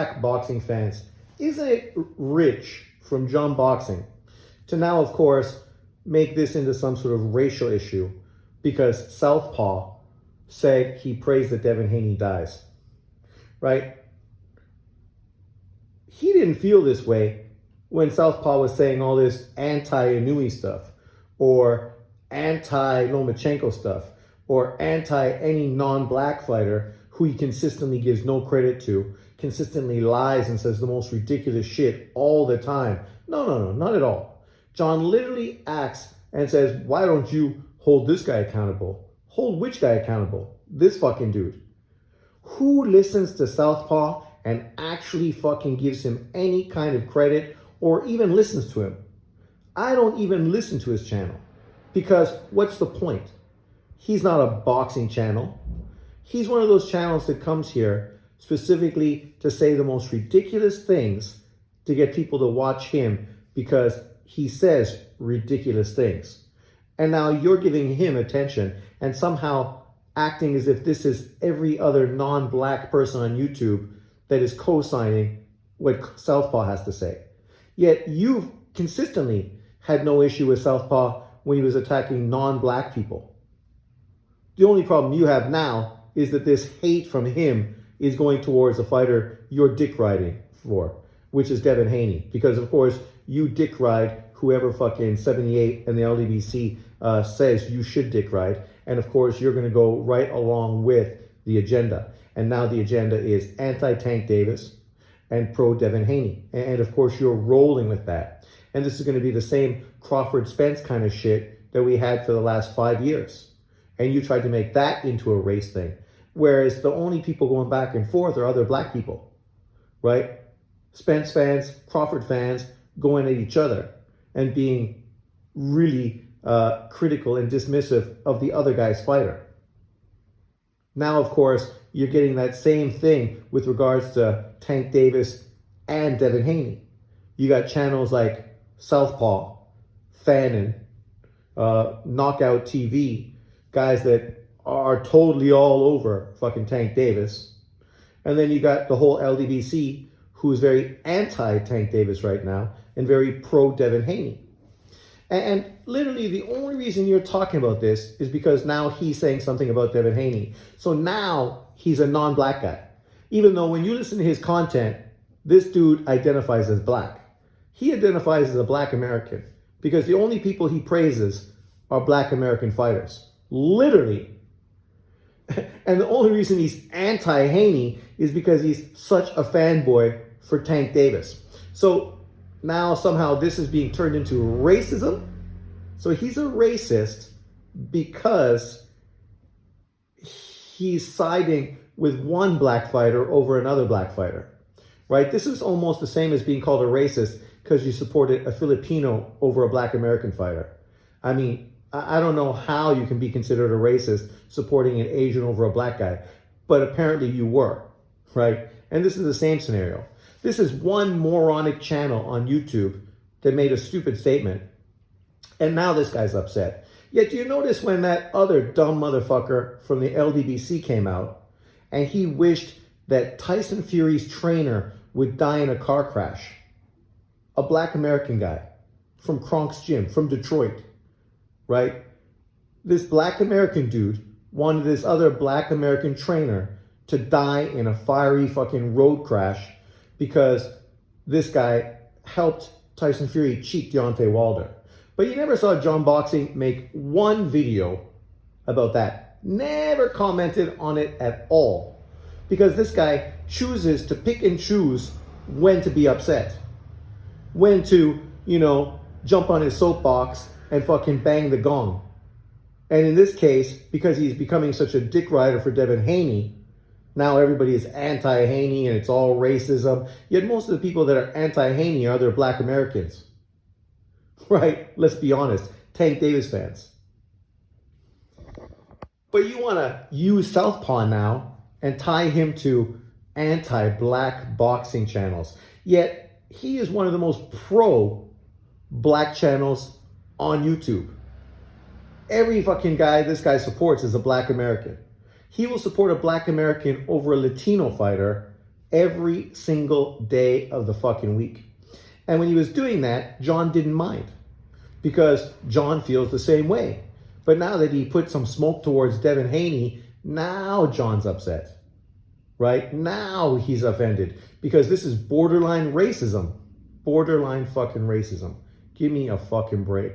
black boxing fans, isn't it rich from John Boxing to now, of course, make this into some sort of racial issue because Southpaw said he prays that Devin Haney dies, right? He didn't feel this way when Southpaw was saying all this anti-Inouye stuff or anti-Lomachenko stuff or anti-any non-black fighter who he consistently gives no credit to, consistently lies and says the most ridiculous shit all the time. No, not at all. John literally acts and says, why don't you hold this guy accountable? Hold which guy accountable? This fucking dude. Who listens to Southpaw and actually fucking gives him any kind of credit or even listens to him? I don't even listen to his channel because what's the point? He's not a boxing channel. He's one of those channels that comes here specifically to say the most ridiculous things to get people to watch him because he says ridiculous things. And now you're giving him attention and somehow acting as if this is every other non-black person on YouTube that is co-signing what Southpaw has to say. Yet you've consistently had no issue with Southpaw when he was attacking non-black people. The only problem you have now is that this hate from him is going towards a fighter you're dick riding for, which is Devin Haney. Because of course, you dick ride whoever fucking 78 and the LDBC says you should dick ride. And of course, you're gonna go right along with the agenda. And now the agenda is anti-Tank Davis and pro-Devin Haney. And of course, you're rolling with that. And this is gonna be the same Crawford Spence kind of shit that we had for the last 5 years. And you tried to make that into a race thing. Whereas the only people going back and forth are other black people, right? Spence fans, Crawford fans going at each other and being really critical and dismissive of the other guy's fighter. Now, of course, you're getting that same thing with regards to Tank Davis and Devin Haney. You got channels like Southpaw, Fannin, Knockout TV, guys that are totally all over fucking Tank Davis. And then you got the whole LDBC, who's very anti-Tank Davis right now and very pro-Devin Haney. And literally the only reason you're talking about this is because now he's saying something about Devin Haney. So now he's a non-black guy. Even though when you listen to his content, this dude identifies as black. He identifies as a black American because the only people he praises are black American fighters. Literally. And the only reason he's anti-Haney is because he's such a fanboy for Tank Davis. So now somehow this is being turned into racism. So he's a racist because he's siding with one black fighter over another black fighter, right? This is almost the same as being called a racist because you supported a Filipino over a black American fighter. I mean, I don't know how you can be considered a racist supporting an Asian over a black guy, but apparently you were, right? And this is the same scenario. This is one moronic channel on YouTube that made a stupid statement, and now this guy's upset. Yet do you notice when that other dumb motherfucker from the LDBC came out and he wished that Tyson Fury's trainer would die in a car crash? A black American guy from Kronk's Gym, from Detroit. Right? This black American dude wanted this other black American trainer to die in a fiery fucking road crash because this guy helped Tyson Fury cheat Deontay Wilder. But you never saw John Boxing make one video about that. Never commented on it at all. Because this guy chooses to pick and choose when to be upset. When to, jump on his soapbox and fucking bang the gong. And in this case, because he's becoming such a dick rider for Devin Haney, now everybody is anti-Haney and it's all racism. Yet most of the people that are anti-Haney are other black Americans. Right? Let's be honest. Tank Davis fans. But you want to use Southpaw now and tie him to anti-black boxing channels. Yet he is one of the most pro-black channels on YouTube. Every fucking guy this guy supports is a black American. He will support a black American over a Latino fighter every single day of the fucking week. And when he was doing that, John didn't mind because John feels the same way. But now that he put some smoke towards Devin Haney, now John's upset, right? Now he's offended because this is borderline racism. Borderline fucking racism. Give me a fucking break.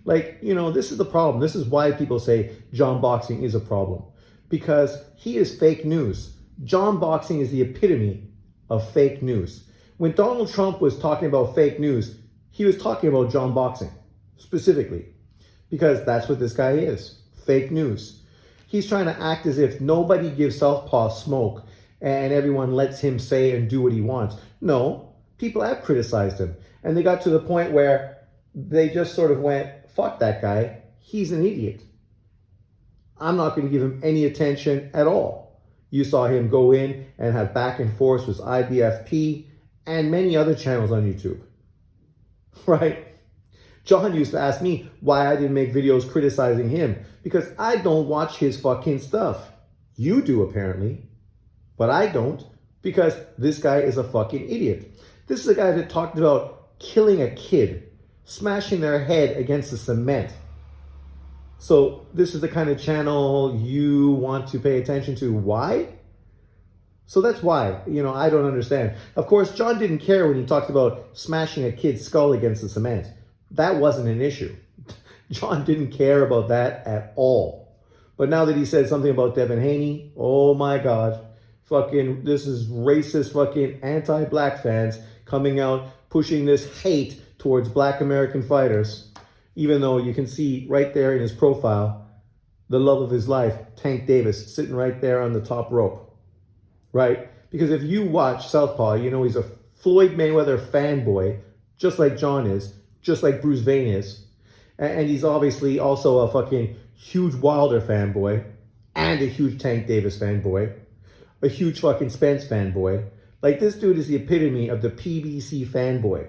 Like, you know, this is the problem. This is why people say John Boxing is a problem. Because he is fake news. John Boxing is the epitome of fake news. When Donald Trump was talking about fake news, he was talking about John Boxing specifically. Because that's what this guy is. Fake news. He's trying to act as if nobody gives Southpaw smoke and everyone lets him say and do what he wants. No, people have criticized him. And they got to the point where they just sort of went, fuck that guy. He's an idiot. I'm not going to give him any attention at all. You saw him go in and have back and forth with IBFP and many other channels on YouTube. Right? John used to ask me why I didn't make videos criticizing him because I don't watch his fucking stuff. You do apparently, but I don't because this guy is a fucking idiot. This is a guy that talked about killing a kid, smashing their head against the cement. So this is the kind of channel you want to pay attention to. Why? So that's why, you know, I don't understand. Of course, John didn't care when he talked about smashing a kid's skull against the cement. That wasn't an issue. John didn't care about that at all. But now that he said something about Devin Haney, oh my God, fucking, this is racist fucking anti-black fans coming out pushing this hate towards black American fighters. Even though you can see right there in his profile, the love of his life, Tank Davis, sitting right there on the top rope, right? Because if you watch Southpaw, you know he's a Floyd Mayweather fanboy, just like John is, just like Bruce Wayne is. And he's obviously also a fucking huge Wilder fanboy and a huge Tank Davis fanboy, a huge fucking Spence fanboy. Like, this dude is the epitome of the PBC fanboy.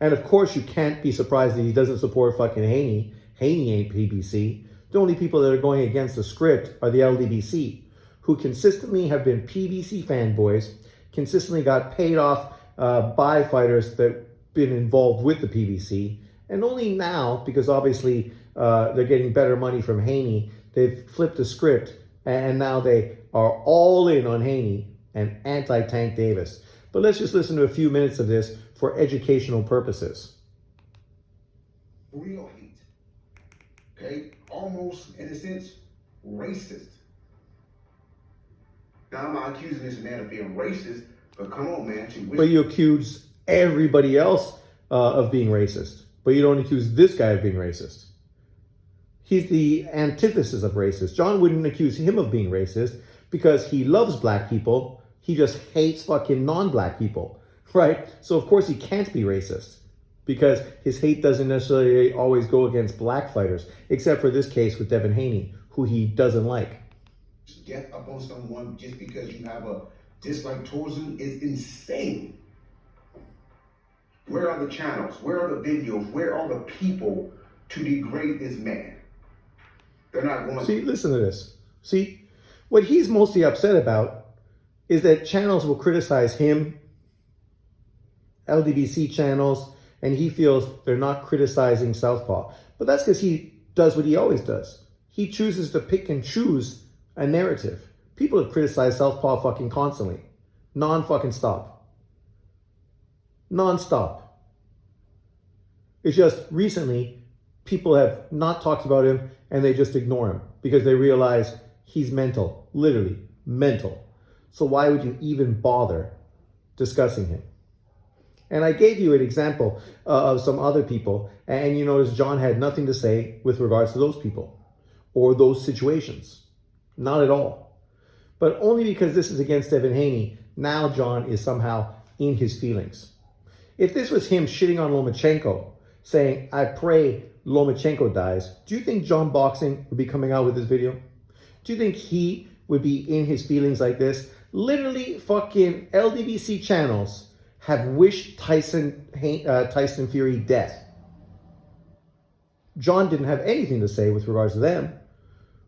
And of course, you can't be surprised that he doesn't support fucking Haney. Haney ain't PBC. The only people that are going against the script are the LDBC, who consistently have been PBC fanboys, consistently got paid off by fighters that been involved with the PBC. And only now, because obviously they're getting better money from Haney, they've flipped the script and now they are all in on Haney and anti-Tank Davis. But let's just listen to a few minutes of this for educational purposes. Real hate. Okay? Almost, in a sense, racist. Now, I'm not accusing this man of being racist, but come on, man. But you accuse everybody else of being racist. But you don't accuse this guy of being racist. He's the antithesis of racist. John wouldn't accuse him of being racist because he loves black people. He just hates fucking non-black people, right? So of course he can't be racist because his hate doesn't necessarily always go against black fighters, except for this case with Devin Haney, who he doesn't like. Get up on someone just because you have a dislike towards them is insane. Where are the channels? Where are the videos? Where are the people to degrade this man? They're not going to. See, listen to this. See, what he's mostly upset about is that channels will criticize him, LDBC channels, and he feels they're not criticizing Southpaw. But that's because he does what he always does. He chooses to pick and choose a narrative. People have criticized Southpaw fucking constantly. Non-fucking stop. Non-stop. It's just recently, people have not talked about him and they just ignore him because they realize he's mental. Literally, mental. So why would you even bother discussing him? And I gave you an example of some other people, and you notice John had nothing to say with regards to those people or those situations. Not at all. But only because this is against Devin Haney, now John is somehow in his feelings. If this was him shitting on Lomachenko, saying, I pray Lomachenko dies, do you think John Boxing would be coming out with this video? Do you think he would be in his feelings like this? Literally fucking LDBC channels have wished Tyson Fury death. John didn't have anything to say with regards to them.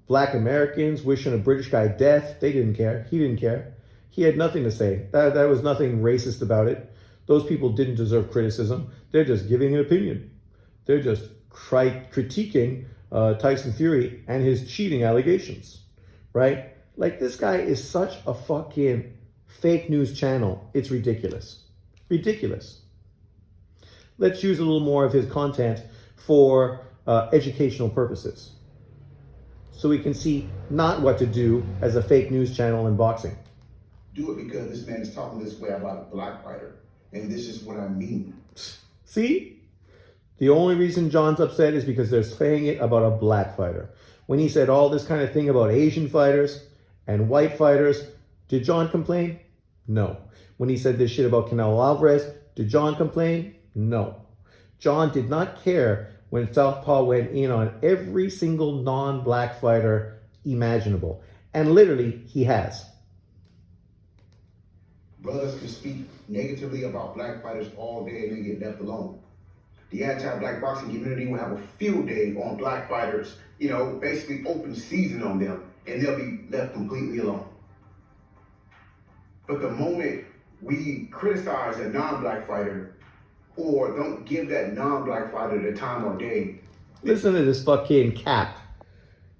Black Americans wishing a British guy death, they didn't care. He didn't care. He had nothing to say. That was nothing racist about it. Those people didn't deserve criticism. They're just giving an opinion. They're just critiquing Tyson Fury and his cheating allegations, right? Like, this guy is such a fucking fake news channel. It's ridiculous. Ridiculous. Let's use a little more of his content for educational purposes, so we can see not what to do as a fake news channel in boxing. Do it because this man is talking this way about a black fighter, and this is what I mean. See? The only reason John's upset is because they're saying it about a black fighter. When he said all this kind of thing about Asian fighters and white fighters, did John complain? No. When he said this shit about Canelo Alvarez, did John complain? No. John did not care when Southpaw went in on every single non-black fighter imaginable. And literally, he has. Brothers can speak negatively about black fighters all day and they get left alone. The anti-black boxing community will have a field day on black fighters, basically open season on them, and they'll be left completely alone. But the moment we criticize a non-black fighter or don't give that non-black fighter the time of day. Listen to this fucking cap.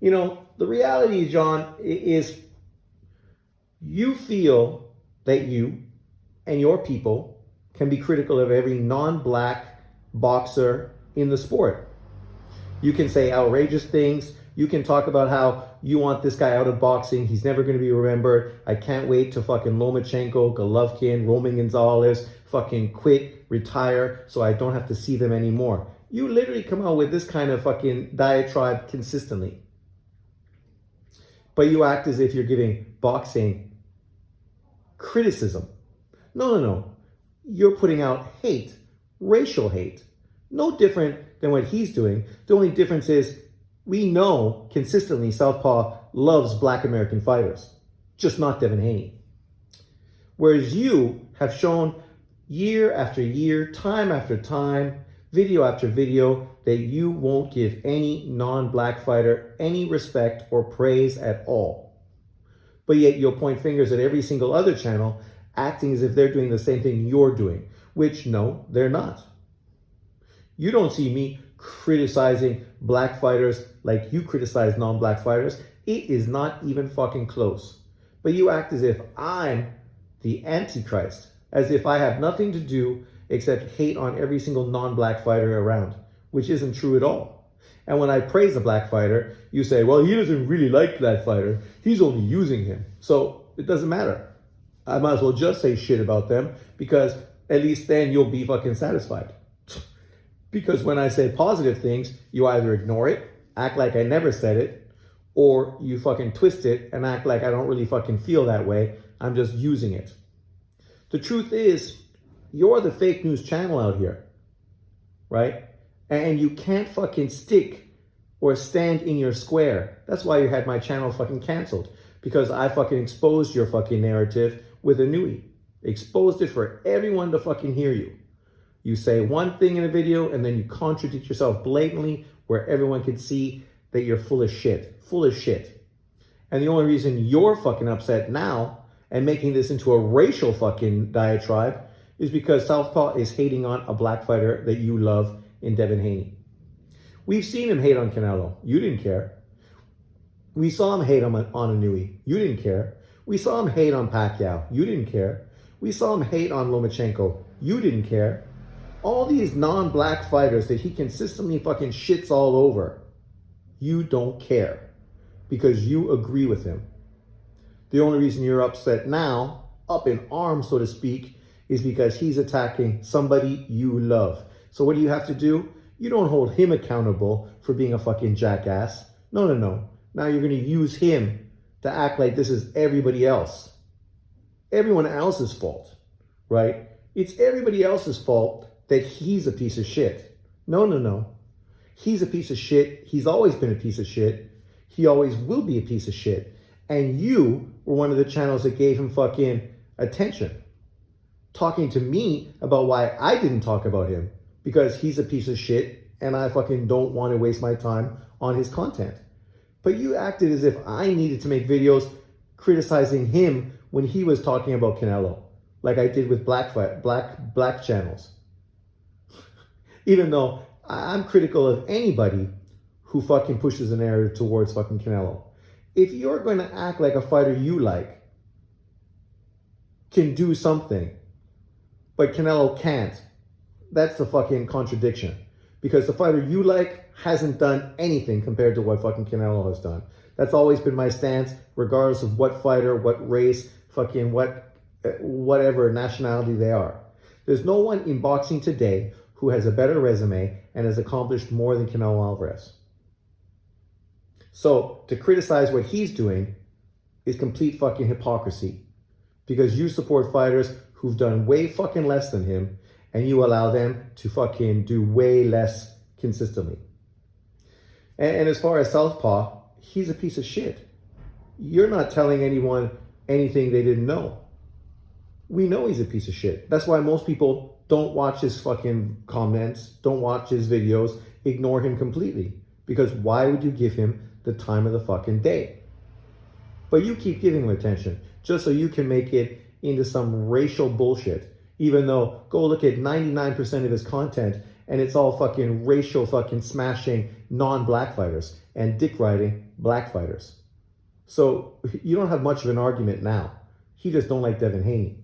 The reality, John, is you feel that you and your people can be critical of every non-black boxer in the sport. You can say outrageous things. You can talk about how you want this guy out of boxing. He's never going to be remembered. I can't wait to fucking Lomachenko, Golovkin, Roman Gonzalez fucking quit, retire, so I don't have to see them anymore. You literally come out with this kind of fucking diatribe consistently. But you act as if you're giving boxing criticism. No. You're putting out hate, racial hate. No different than what he's doing. The only difference is we know consistently Southpaw loves black American fighters, just not Devin Haney. Whereas you have shown year after year, time after time, video after video, that you won't give any non-black fighter any respect or praise at all. But yet you'll point fingers at every single other channel, acting as if they're doing the same thing you're doing, which no, they're not. You don't see me criticizing black fighters like you criticize non-black fighters. It is not even fucking close. But you act as if I'm the Antichrist, as if I have nothing to do except hate on every single non-black fighter around, which isn't true at all. And when I praise a black fighter, you say, well, he doesn't really like that fighter. He's only using him. So it doesn't matter. I might as well just say shit about them, because at least then you'll be fucking satisfied. Because when I say positive things, you either ignore it, act like I never said it, or you fucking twist it and act like I don't really fucking feel that way. I'm just using it. The truth is, you're the fake news channel out here, right? And you can't fucking stick or stand in your square. That's why you had my channel fucking canceled, because I fucking exposed your fucking narrative with a newie. Exposed it for everyone to fucking hear you. You say one thing in a video and then you contradict yourself blatantly where everyone can see that you're full of shit. Full of shit. And the only reason you're fucking upset now and making this into a racial fucking diatribe is because Southpaw is hating on a black fighter that you love in Devin Haney. We've seen him hate on Canelo. You didn't care. We saw him hate on Inoue. You didn't care. We saw him hate on Pacquiao. You didn't care. We saw him hate on Lomachenko. You didn't care. All these non-black fighters that he consistently fucking shits all over, you don't care because you agree with him. The only reason you're upset now, up in arms, so to speak, is because he's attacking somebody you love. So what do you have to do? You don't hold him accountable for being a fucking jackass. No. Now you're going to use him to act like this is everybody else. Everyone else's fault, right? It's everybody else's fault that he's a piece of shit. No. He's a piece of shit. He's always been a piece of shit. He always will be a piece of shit. And you were one of the channels that gave him fucking attention. Talking to me about why I didn't talk about him. Because he's a piece of shit and I fucking don't want to waste my time on his content. But you acted as if I needed to make videos criticizing him when he was talking about Canelo, like I did with black channels. Even though I'm critical of anybody who fucking pushes a narrative towards fucking Canelo. If you're going to act like a fighter you like can do something, but Canelo can't, that's the fucking contradiction. Because the fighter you like hasn't done anything compared to what fucking Canelo has done. That's always been my stance, regardless of what fighter, what race, fucking whatever nationality they are. There's no one in boxing today who has a better resume and has accomplished more than Canelo Alvarez. So to criticize what he's doing is complete fucking hypocrisy, because you support fighters who've done way fucking less than him, and you allow them to fucking do way less consistently. And as far as Southpaw, he's a piece of shit. You're not telling anyone anything they didn't know. We know he's a piece of shit. That's why most people don't watch his fucking comments, don't watch his videos, ignore him completely. Because why would you give him the time of the fucking day? But you keep giving him attention just so you can make it into some racial bullshit. Even though, go look at 99% of his content and it's all fucking racial fucking smashing non-black fighters and dick riding black fighters. So you don't have much of an argument now. He just don't like Devin Haney.